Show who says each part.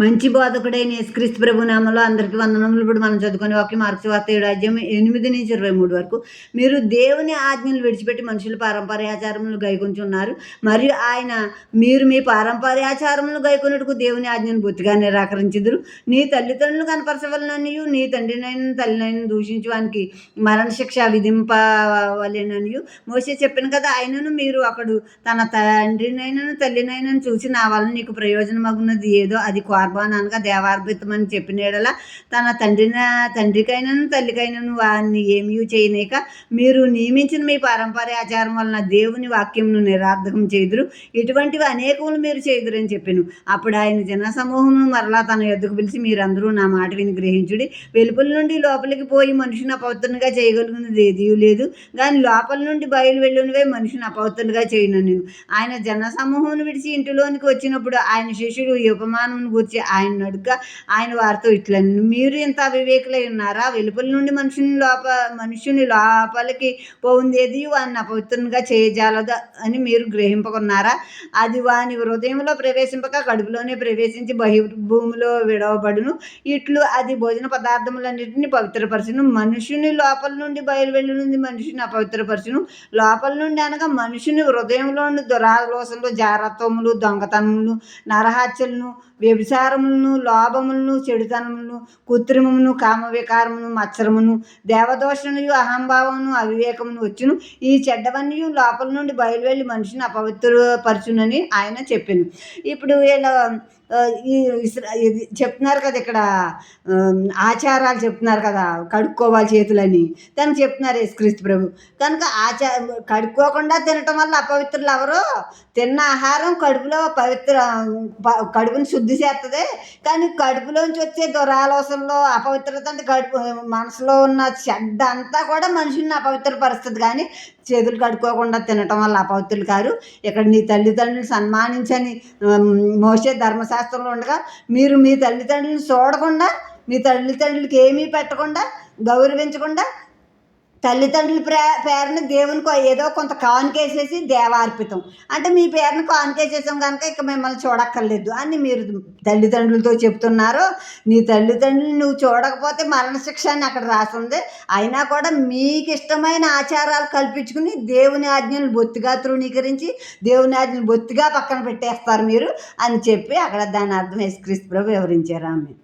Speaker 1: మంచి బోధకుడైన యేసుక్రీస్తు ప్రభు నామంలో అందరికీ వందనములు. ఇప్పుడు మనం చదువుకునే వాక్యం మార్క్స్ వార్త 7 అధ్యాయం 8-23 వరకు. మీరు దేవుని ఆజ్ఞలు విడిచిపెట్టి మనుషుల పారంపర్యాచారములను గైకొంచున్నారు. మరియు మీరు మీ పారంపర్యాచారములను గైకొనుటకు దేవుని ఆజ్ఞను బొత్తిగా నిరాకరించుదురు. నీ తల్లిదండ్రులు కనపరచవలననియు నీ తండ్రినైన తల్లినైన దూషించువానికి మరణశిక్ష విధింపవలెననియు మోషే చెప్పాను కదా. ఆయనను మీరు అక్కడు తన తండ్రినైనను తల్లినైనను చూసి నా వలన నీకు ప్రయోజనమగున్నది ఏదో అది కోర్బాన్ అనగా దేవార్పితమని చెప్పిన యెడల తన తండ్రికైనను తల్లికైనను వారిని ఏమీ చేయలేక మీరు నియమించిన మీ పారంపర్య ఆచారం వలన దేవుని వాక్యంను నిరార్థకం చేదురు. ఇటువంటివి అనేకములు మీరు చేదురని చెప్పాను. అప్పుడు ఆయన జన సమూహమును మరలా తన యొద్దకు పిలిచి, మీరందరూ నా మాట విని గ్రహించుడి. వెలుపల నుండి లోపలికి పోయి మనిషిని అపవిత్రంగా చేయగలిగినది ఏదీ లేదు, కానీ లోపల నుండి బయలు వెళ్ళినవే మనిషిని అపవిత్రంగా చేయను. నేను ఆయన జన సమూహమును విడిచి ఇంటిలోనికి వచ్చినప్పుడు ఆయన శిష్యుడు ఈ ఉపమానం గురించి ఆయన అడుగగా ఆయన వారితో ఇట్లా, మీరు ఇంత అవివేకులై ఉన్నారా? వెలుపల నుండి మనుషుని లోపలికి పోయిందేది వాడిని అపవిత్రంగా చేయజాలదు అని మీరు గ్రహింపకున్నారా? అది వాని హృదయంలో ప్రవేశింపక కడుపులోనే ప్రవేశించి బహిర్భూమిలో విడవబడును. ఇట్లు అది భోజన పదార్థములన్నింటినీ పవిత్రపరచును. మనుషుని లోపల నుండి బయలు వెళ్ళినది మనిషిని అపవిత్రపరచును. లోపల నుండి అనగా మనుషుని హృదయంలోని దురాలోచనలు, జారత్వములు, దొంగతనములు, నరహత్యలను, వ్యభిచారములను, లోభములను, చెడుతనములను, కృత్రిమమును, కామవికారమును, మత్సరమును, దేవదోషణయు, అహంభావమును, అవివేకమును వచ్చును. ఈ చెడ్డవన్నీ లోపల నుండి బయలువెళ్ళి మనిషిని అపవిత్రపరచునని ఆయన చెప్పాను. ఇప్పుడు వీళ్ళ ఇది చెప్తున్నారు కదా, ఇక్కడ ఆచారాలు చెప్తున్నారు కదా, కడుక్కోవాలి చేతులని తను చెప్తున్నారు యేసుక్రీస్తు ప్రభు. కనుక కడుక్కోకుండా తినటం వల్ల అపవిత్రులు ఎవరో? తిన్న ఆహారం కడుపులో కడుపుని శుద్ధి చేస్తుంది, కానీ కడుపులోంచి వచ్చే దురాలోచనలో అపవిత్రత అంటే మనసులో ఉన్న చెడ్డ అంతా కూడా మనుషుల్ని అపవిత్రపరుస్తుంది. కానీ చేతులు కడుక్కోకుండా తినటం వల్ల అపవిత్రులు కారు. ఇక్కడ నీ తల్లిదండ్రులు సన్మానించని మోషే ధర్మశాస్త్రంలో ఉండగా మీరు మీ తల్లిదండ్రులను చూడకుండా, మీ తల్లిదండ్రులకి ఏమీ పెట్టకుండా, గౌరవించకుండా తల్లిదండ్రుల పేరుని దేవునికి ఏదో కొంత కానుకేసేసి దేవార్పితం అంటే మీ పేరుని కానుకేసేసాం కనుక ఇక మిమ్మల్ని చూడక్కర్లేదు అని మీరు తల్లిదండ్రులతో చెప్తున్నారు. నీ తల్లిదండ్రులు నువ్వు చూడకపోతే మరణశిక్ష అని అక్కడ రాసింది. అయినా కూడా మీకు ఇష్టమైన ఆచారాలు కల్పించుకుని దేవుని ఆజ్ఞలు బొత్తిగా తృణీకరించి దేవుని ఆజ్ఞలు బొత్తిగా పక్కన పెట్టేస్తారు మీరు అని చెప్పి అక్కడ దాని అర్థం యేసుక్రీస్తు ప్రభు వివరించారు. ఆమె